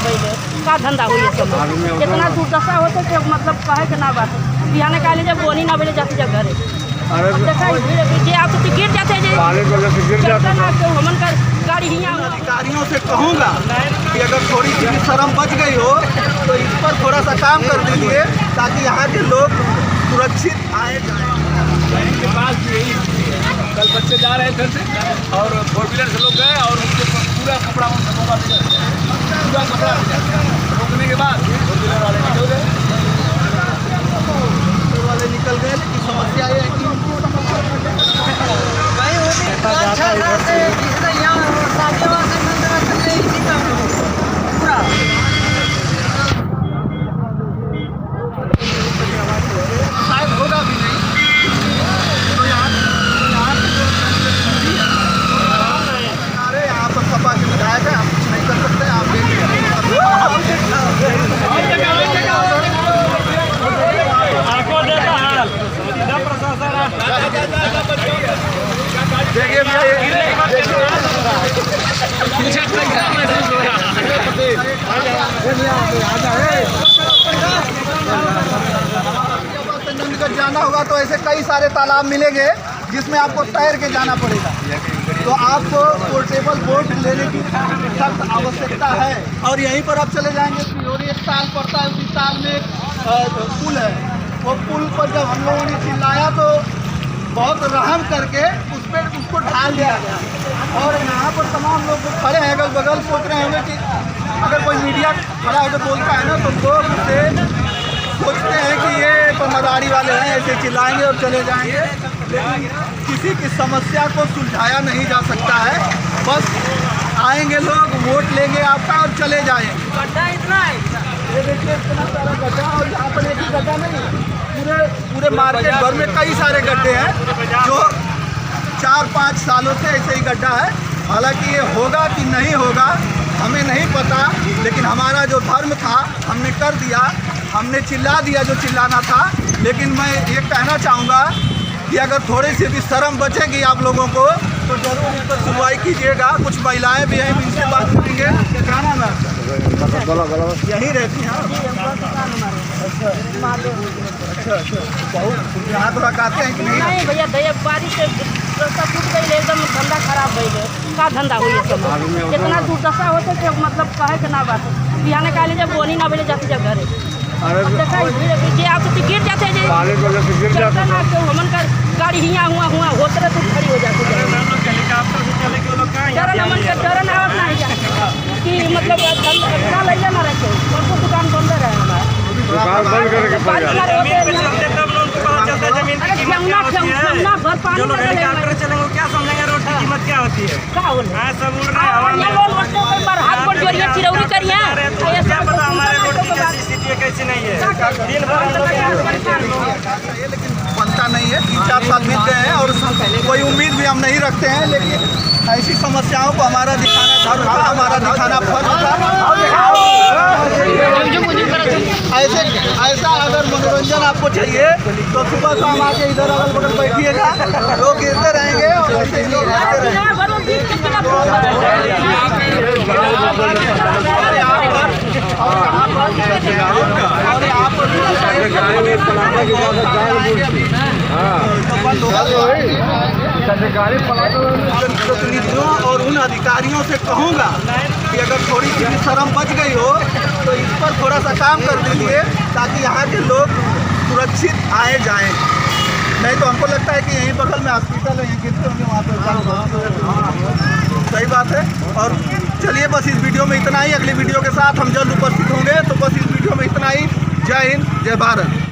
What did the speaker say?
भइल का धंधा हुई समय इतना दुर्दशा होते कि मतलब कहे के ना बात बिहाने काले जब बोनी ना बोले जाती जब घरे देखा जे आप तो गिर जाते हमन का गाड़ी ही अधिकारियों से कहूँगा कि अगर थोड़ी सी भी शर्म बच गई हो तो इस पर थोड़ा सा काम कर दीजिए ताकि यहाँ के लोग सुरक्षित आए जाएं। के पास भी यही कल बच्चे जा रहे थे और फोर व्हीलर से लोग गए और उनके पूरा कपड़ा पूरा कपड़ा रोकने के बाद फोर व्हीलर वाले निकल गए लेकिन समस्या ये है कि शायद होगा भी नहीं तो यहाँ पर सपा के विधायक है, आप कुछ नहीं कर सकते। आप देखिए जाना होगा तो ऐसे कई सारे तालाब मिलेंगे जिसमें आपको तैर के जाना पड़ेगा, तो आपको पोर्टेबल बोट लेने की सख्त आवश्यकता है। और यहीं पर आप चले जाएंगे सिरोरी एक ताल पड़ता है, उसी ताल में पुल है। वो पुल पर जब हम लोगों ने चिल्लाया तो बहुत रहम करके उस पर उसको ढाल दिया गया और यहाँ पर तमाम लोग खड़े हैं अगल बगल सोच रहे होंगे कि अगर कोई मीडिया खड़ा होकर बोलता है ना तो लोग उससे सोचते हैं कि ये तो मदारी वाले हैं, ऐसे चिल्लाएंगे और चले जाएंगे। लेकिन किसी की समस्या को सुलझाया नहीं जा सकता है, बस आएंगे लोग वोट लेंगे आपका और चले जाएंगे। गड्ढा इतना है, ये देखिए इतना सारा गड्ढा और यहाँ पर एक ही गड्ढा नहीं, पूरे मार्केट भर में कई सारे गड्ढे हैं जो 4-5 सालों से ऐसे ही गड्ढा है। हालांकि ये होगा कि नहीं होगा हमें नहीं पता, लेकिन हमारा जो धर्म था हमने कर दिया, हमने चिल्ला दिया जो चिल्लाना था। लेकिन मैं ये कहना चाहूँगा कि अगर थोड़ी सी भी शर्म बचेगी आप लोगों को तो जरूर इस पर सुनवाई कीजिएगा। कुछ महिलाएं भी हैं, इनसे बात करेंगे। क्या नाम है आपका? यहीं रहती हैं? अच्छा बहुत यहाँ तो रखाते हैं कि नहीं भैया दया बारिश से रास्ता टूट गई एकदम धंधा खराब भइल का धंधा हुई समय इतना दुर्दशा होते कि मतलब कहे के ना बात बिहाने काले जब बोनी ना बोले जाती जब घरे देखा जे आप तो गिर जाते हमन का गाड़ी हिया हुआ होते तो खड़ी हो जाती चरण हमन का चरण आवत नहीं कि मतलब धंधा ले जाना रखे परसों दुकान बंद रहे हमारा जो लोग हेलीकॉप्टर चलेंगे क्या समझेंगे रोड की कीमत क्या होती है? सब उड़ रहे हैं हवा में। क्या पता हमारे रोड की कैसी स्थिति है कैसी नहीं है। दिन भर हम लोग लेकिन बनता नहीं है। 3-4 साल बीत गए हैं और कोई उम्मीद भी हम नहीं रखते हैं, लेकिन ऐसी समस्याओं को हमारा दिखाना धर्म था, हमारा दिखाना फर्ज था। ऐसा अगर मनोरंजन आपको चाहिए तो सुबह शाम आके इधर अगल बगल बैठिएगा, लोग गिरते रहेंगे और ऐसे ही लोग आते प्रतिनिधियों और उन अधिकारियों से कहूँगा कि अगर थोड़ी सी भी शर्म बच गई हो तो इस पर थोड़ा सा काम कर दीजिए ताकि यहाँ के लोग सुरक्षित आए जाएं। नहीं तो हमको लगता है कि यहीं बगल में हॉस्पिटल है, यहीं गिरते होंगे वहाँ पर। सही बात है। और चलिए बस इस वीडियो में इतना ही, अगली वीडियो के साथ हम जल्द उपस्थित होंगे। तो बस इस वीडियो में इतना ही। जय हिंद, जय भारत।